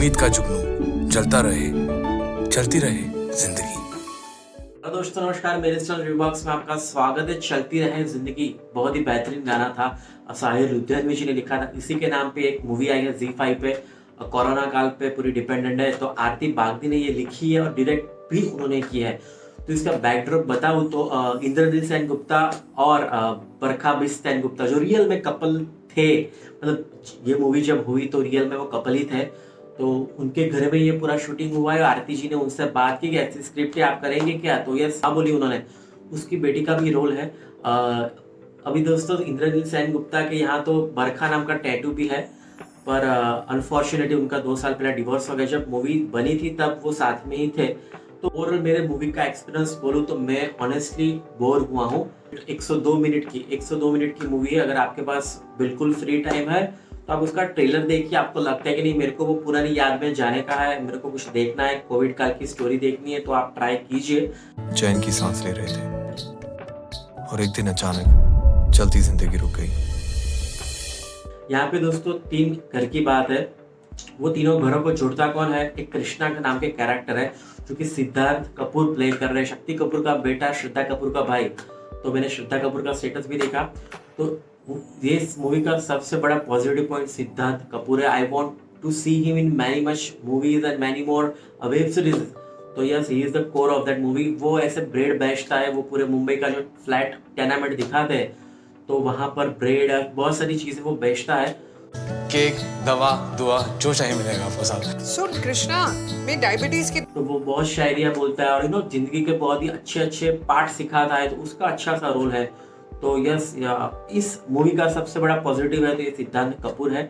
उम्मीद का जुगनू जलता रहे, चलती रहे जिंदगी। हेलो दोस्तों, नमस्कार। मेरे चैनल रिवॉक्स में आपका स्वागत है। चलती रहे जिंदगी बहुत ही बेहतरीन गाना था। साहिर लुधियानवी जी ने लिखा था। इसी के नाम पे एक मूवी आई है ZEE5 पे, कोरोना काल पे पूरी डिपेंडेंट है। तो आरती बागदी ने ये लिखी है और डायरेक्ट भी उन्होंने किया है। तो इसका बैकड्रॉप बताऊं तो इंद्रनील सेन गुप्ता और बरखा बिस सेन गुप्ता जो रियल में कपल थे, मतलब ये मूवी जब हुई तो रियल में वो कपल ही थे। तो उनके घर में ये पूरा शूटिंग हुआ है। आरती जी ने उनसे बात की कि ऐसी स्क्रिप्ट आप करेंगे क्या, तो ये हाँ बोली उन्होंने। उसकी बेटी का भी रोल है। अभी दोस्तों इंद्रनील सेन गुप्ता के यहाँ तो बरखा नाम का टैटू भी है, पर अनफॉर्चुनेटली उनका 2 साल पहले डिवोर्स हो गया। जब मूवी बनी थी तब वो साथ में ही थे। तो ओवरऑल मेरे मूवी का एक्सपीरियंस बोलूँ तो मैं ऑनेस्टली बोर हुआ हूँ। 102 मिनट की मूवी है। अगर आपके पास बिल्कुल फ्री टाइम है तो आप उसका ट्रेलर देखिए। आपको लगता है कि नहीं मेरे को वो पुरानी याद में जाने का है, मेरे को कुछ देखना है, कोविड काल की स्टोरी देखनी है, तो आप ट्राई कीजिए। चैन की सांस ले रहे थे और एक दिन अचानक चलती जिंदगी रुक गई। यहाँ पे दोस्तों 3 घर की बात है। वो तीनों घरों को जोड़ता कौन है? एक कृष्णा के नाम के कैरेक्टर है जो कि सिद्धार्थ कपूर प्ले कर रहे हैं, शक्ति कपूर का बेटा, श्रद्धा कपूर का भाई। तो मैंने श्रद्धा कपूर का स्टेटस भी देखा। तो ये इस मूवी का सबसे बड़ा पॉजिटिव पॉइंट सिद्धार्थ कपूर है। I want to see him in many much movies and many more web series. तो yes, he is the core of that movie. वो ऐसे ब्रेड बेचता है, वो पूरे मुंबई का जो फ्लैट टेनामेंट दिखाते हैं, तो वहां पर ब्रेड बहुत सारी चीजें वो बेचता है। केक, दवा, दुआ जो चाहिए मिलेगा आपको साथ। सुन कृष्णा, मैं डायबिटीज के तो वो बहुत शायरिया बोलता है और जिंदगी के बहुत ही अच्छे अच्छे पार्ट सिखाता है। तो उसका अच्छा सा रोल है। तो यस, इस मूवी का सबसे बड़ा पॉजिटिव है तो ये सिद्धांत कपूर है।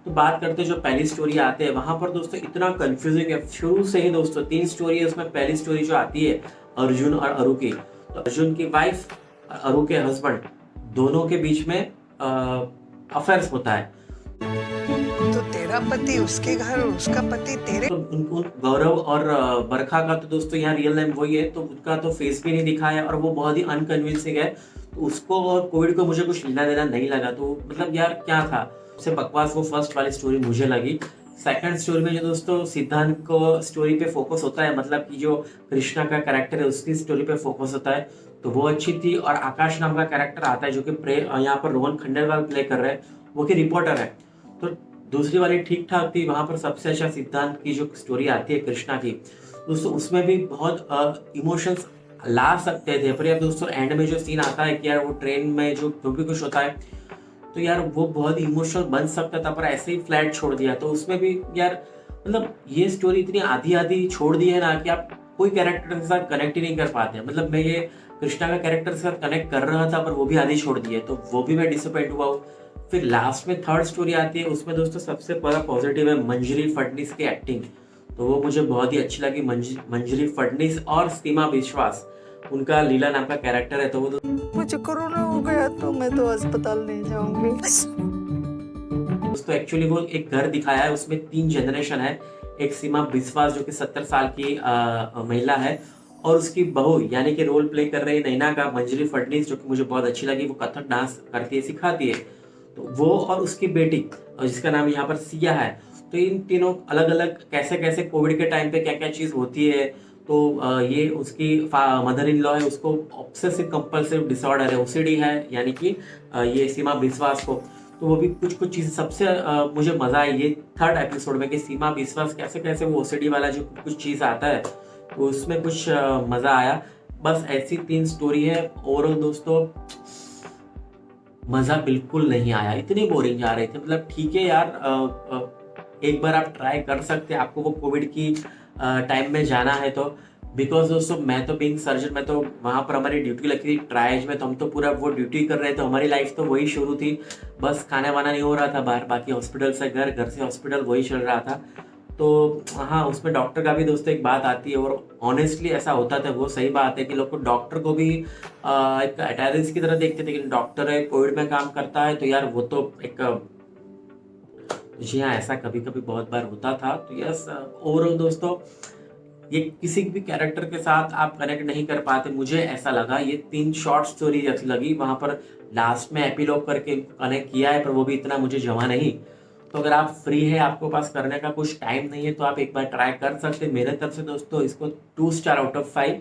तो बात करते हैं जो पहली स्टोरी आते हैं, वहां पर दोस्तों इतना कंफ्यूजिंग है शुरू से ही। दोस्तों 3 स्टोरी है उसमें। पहली स्टोरी जो आती है अर्जुन और अरु की। तो अर्जुन की वाइफ, अरु के हस्बैंड, दोनों के बीच में अफेयर्स होता है। तो तेरा पति उसके घर, उसका पति तेरे। तो उन गौरव और बरखा का तो दोस्तों यहाँ रियल नेम वही है, तो उनका तो फेस भी नहीं दिखाया और वो बहुत ही अनकन्विंसिंग है। तो उसको और कोविड को मुझे कुछ लेना देना नहीं लगा। तो मतलब यार क्या था, सबसे बकवास वो फर्स्ट वाली स्टोरी मुझे लगी। सेकंड स्टोरी में जो दोस्तों सिद्धांत को स्टोरी पे फोकस होता है, मतलब कि जो कृष्णा का कैरेक्टर है उसकी स्टोरी पे फोकस होता है, तो वो अच्छी थी। और आकाश नाम का कैरेक्टर आता है जो कि यहाँ पर रोहन खंडेलवाल प्ले कर रहे हैं, वो की रिपोर्टर है। तो दूसरी वाली ठीक ठाक थी। वहां पर सबसे अच्छा सिद्धांत की जो स्टोरी आती है कृष्णा की, दोस्तों उसमें भी बहुत इमोशंस ला सकते थे। पर यार दोस्तों एंड में जो सीन आता है कि यार वो ट्रेन में जो भी कुछ होता है, तो यार वो बहुत इमोशनल बन सकता था, पर ऐसे ही फ्लैट छोड़ दिया। तो उसमें भी यार मतलब ये स्टोरी इतनी आधी आधी छोड़ दी है ना कि आप कोई कैरेक्टर के साथ कनेक्ट ही नहीं कर पाते। मतलब मैं ये कृष्णा का कैरेक्टर के साथ कनेक्ट कर रहा था पर वो भी आधी छोड़ दी है, तो वो भी मैं डिसअपॉइंट हुआ हूँ। फिर लास्ट में थर्ड स्टोरी आती है, उसमें दोस्तों सबसे बड़ा पॉजिटिव है मंजरी फडनीस की एक्टिंग। तो वो मुझे बहुत ही अच्छी लगी। मंजरी फडनीस और सीमा विश्वास, उनका लीला नाम का कैरेक्टर है। तो वो मुझे कोरोना हो गया तो मैं तो अस्पताल नहीं जाऊंगी। दोस्तों एक्चुअली वो एक घर दिखाया है, उसमें 3 जनरेशन है। एक सीमा विश्वास जो कि 70 साल की महिला है, और उसकी बहू यानी कि रोल प्ले कर रही है नैना का मंजरी फडनीस, जो कि मुझे बहुत अच्छी लगी। वो कथक डांस करती है, सिखाती है। तो वो और उसकी बेटी जिसका नाम यहाँ पर सिया है। तो इन तीनों अलग अलग कैसे कैसे कोविड के टाइम पे क्या क्या चीज होती है। तो ये उसकी मदर इन लॉ है, उसको ऑब्सेसिव कंपल्सिव डिसऑर्डर है, OCD है, यानी कि ये सीमा विश्वास को। तो वो भी कुछ कुछ चीजें सबसे मुझे मजा आई ये थर्ड एपिसोड में कि सीमा विश्वास कैसे कैसे वो OCD वाला जो कुछ चीज आता है, तो उसमें कुछ मजा आया। बस ऐसी 3 स्टोरी है। ओवरऑल दोस्तों मजा बिल्कुल नहीं आया, इतनी बोरिंग जा रहे थे। मतलब ठीक है यार, एक बार आप ट्राई कर सकते हैं, आपको वो कोविड की टाइम में जाना है तो। बिकॉज दोस्तों मैं तो बीइंग सर्जन, मैं तो वहां पर हमारी ड्यूटी लगी थी ट्रायज में, तो हम तो पूरा वो ड्यूटी कर रहे थे। हमारी लाइफ तो वही शुरू थी, बस खाना वाना नहीं हो रहा था बाहर, बाकी हॉस्पिटल से घर, घर से हॉस्पिटल वही चल रहा था। तो हाँ, उसमें डॉक्टर का भी दोस्तों एक बात आती है, और ऑनेस्टली ऐसा होता था, वो सही बात है कि लोग डॉक्टर को भी एक अटेंडेंस की तरह देखते थे कि डॉक्टर है, कोविड में काम करता है, तो यार वो तो एक जी हाँ, ऐसा कभी कभी बहुत बार होता था। तो यस, ओवरऑल दोस्तों ये किसी भी कैरेक्टर के साथ आप कनेक्ट नहीं कर पाते, मुझे ऐसा लगा। ये 3 शॉर्ट स्टोरी जैसी लगी, वहां पर लास्ट में एपिलॉग करके कनेक्ट किया है, पर वो भी इतना मुझे जमा नहीं। तो अगर आप फ्री है, आपके पास करने का कुछ टाइम नहीं है, तो आप एक बार ट्राई कर सकते हैं। मेरे तरफ से दोस्तों इसको 2 स्टार आउट ऑफ 5